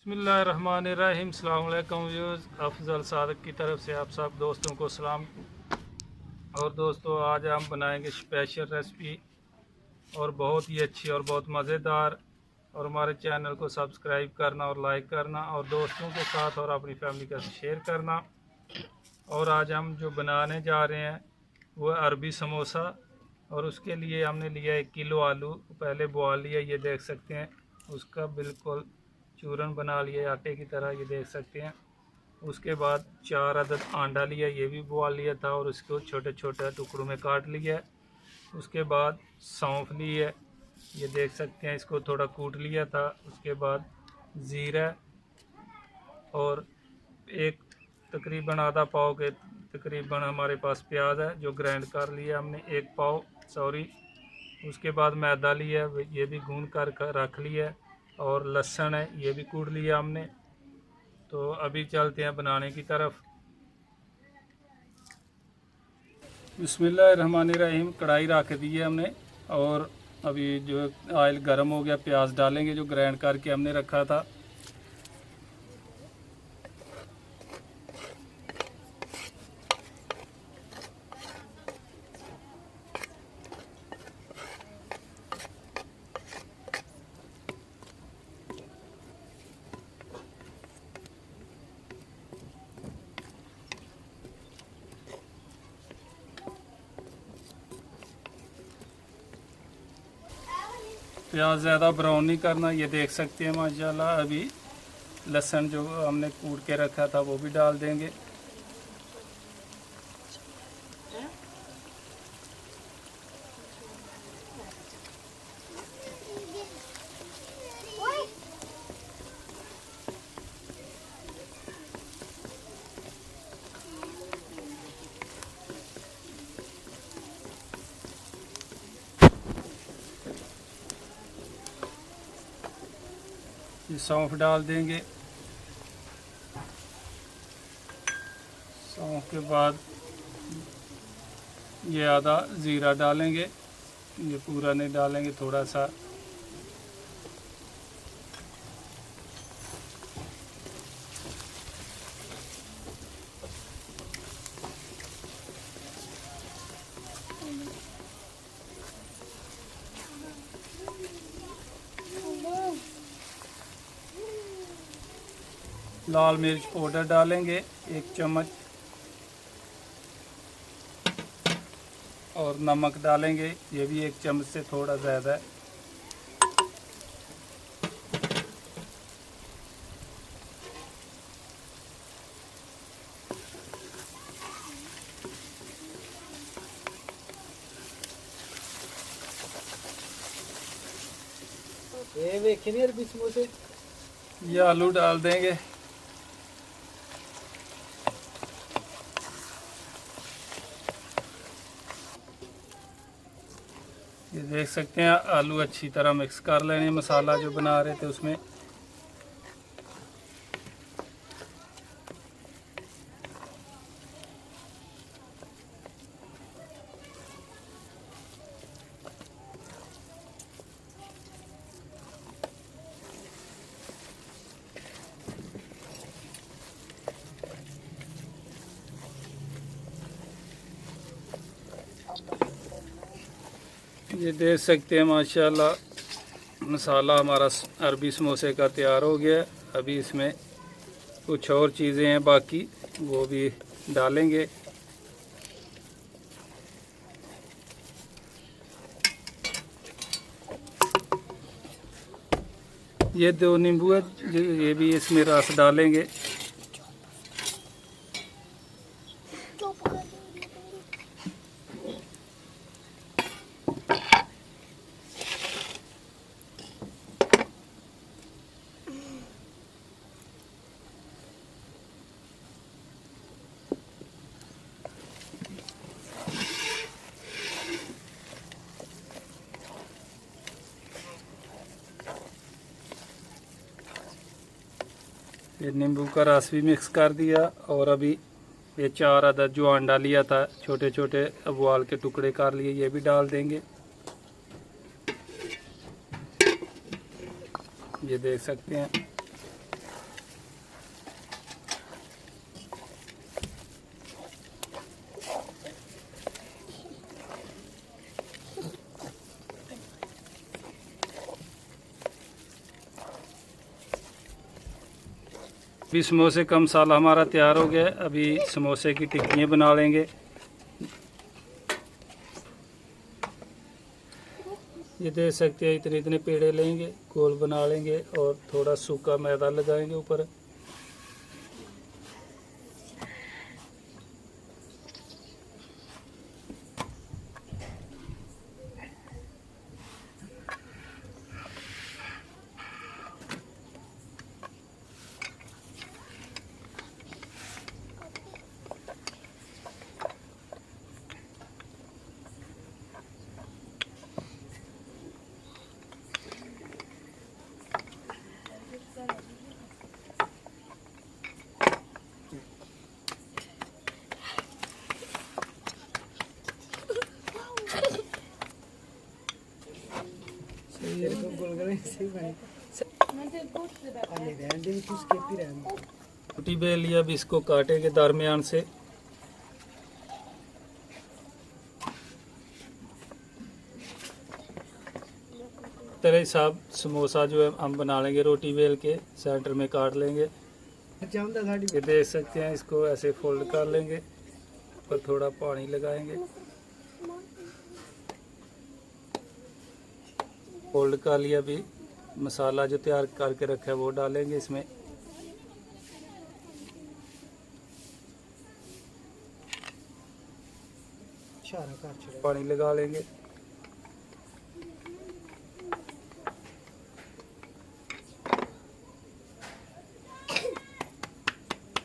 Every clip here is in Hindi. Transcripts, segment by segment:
बिस्मिल्लाहिर्रहमानिर्रहीम। अस्सलाम वालेकुम व्यूअर्स, अफजल सादक की तरफ से आप सब दोस्तों को सलाम। और दोस्तों, आज हम बनाएंगे स्पेशल रेसिपी और बहुत ही अच्छी और बहुत मज़ेदार। और हमारे चैनल को सब्सक्राइब करना और लाइक करना और दोस्तों के साथ और अपनी फैमिली के साथ शेयर करना। और आज हम जो बनाने जा रहे हैं वो अरबी समोसा। और उसके लिए हमने लिया 1 किलो आलू, पहले बॉयल लिया, ये देख सकते हैं। उसका बिल्कुल चूरन बना लिया आटे की तरह, ये देख सकते हैं। उसके बाद 4 अदद अंडा लिया, ये भी बॉयल लिया था और उसको छोटे छोटे टुकड़ों में काट लिया। उसके बाद सौंफ ली है, ये देख सकते हैं, इसको थोड़ा कूट लिया था। उसके बाद ज़ीरा और एक तकरीबन आधा पाव के तकरीबन हमारे पास प्याज है जो ग्राइंड कर लिया हमने, 1 पाव सॉरी। उसके बाद मैदा लिया, ये भी गूंद कर रख लिया। और लहसुन है, ये भी कूट लिया हमने। तो अभी चलते हैं बनाने की तरफ। बिस्मिल्लाहिर्रहमानिर्रहीम। कढ़ाई रख दी है हमने और अभी जो ऑयल गर्म हो गया, प्याज डालेंगे जो ग्राइंड करके हमने रखा था। प्याज ज़्यादा ब्राउन नहीं करना, ये देख सकते हैं माशाल्लाह। अभी लहसुन जो हमने कूट के रखा था वो भी डाल देंगे। ये सौंफ डाल देंगे। सौंफ के बाद ये आधा ज़ीरा डालेंगे, ये पूरा नहीं डालेंगे, थोड़ा सा। लाल मिर्च पाउडर डालेंगे 1 चम्मच। और नमक डालेंगे, ये भी 1 चम्मच से थोड़ा ज़्यादा है। ये आलू डाल देंगे। ये देख सकते हैं, आलू अच्छी तरह मिक्स कर लेने मसाला जो बना रहे थे उसमें। ये देख सकते हैं माशाल्लाह, मसाला हमारा अरबी समोसे का तैयार हो गया। अभी इसमें कुछ और चीज़ें हैं बाकी, वो भी डालेंगे। ये 2 नींबू है, ये भी इसमें रस डालेंगे। ये नींबू का रस भी मिक्स कर दिया। और अभी ये 4 अदद जो अंडा लिया था, छोटे छोटे उबाल के टुकड़े कर लिए, ये भी डाल देंगे। ये देख सकते हैं। अभी समोसे का मसाला हमारा तैयार हो गया। अभी समोसे की टिक्कियाँ बना लेंगे। ये देख सकते हैं, इतने इतने पेड़े लेंगे, गोल बना लेंगे और थोड़ा सूखा मैदा लगाएंगे ऊपर। रोटी बेल लिया, अब इसको काटेंगे दरमियान से। तरह हिसाब समोसा जो है हम बना लेंगे, रोटी बेल के सेंटर में काट लेंगे। ये देख सकते हैं, इसको ऐसे फोल्ड कर लेंगे और थोड़ा पानी लगाएंगे। फोल्ड कर लिया। भी मसाला जो तैयार करके रखा है वो डालेंगे इसमें। पानी लगा लेंगे।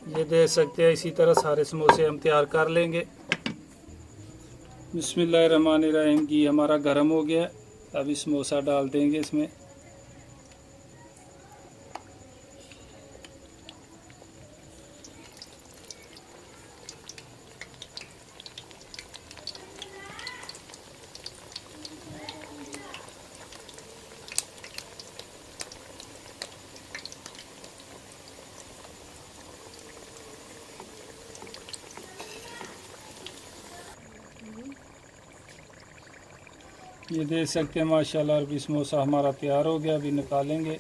ये देख सकते हैं, इसी तरह सारे समोसे हम तैयार कर लेंगे। बिस्मिल्लाहिर्रहमानिर्रहीम। घी हमारा गर्म हो गया। अभी समोसा डाल देंगे इसमें। ये देख सकते हैं माशाल्लाह, अभी समोसा हमारा तैयार हो गया। अभी निकालेंगे।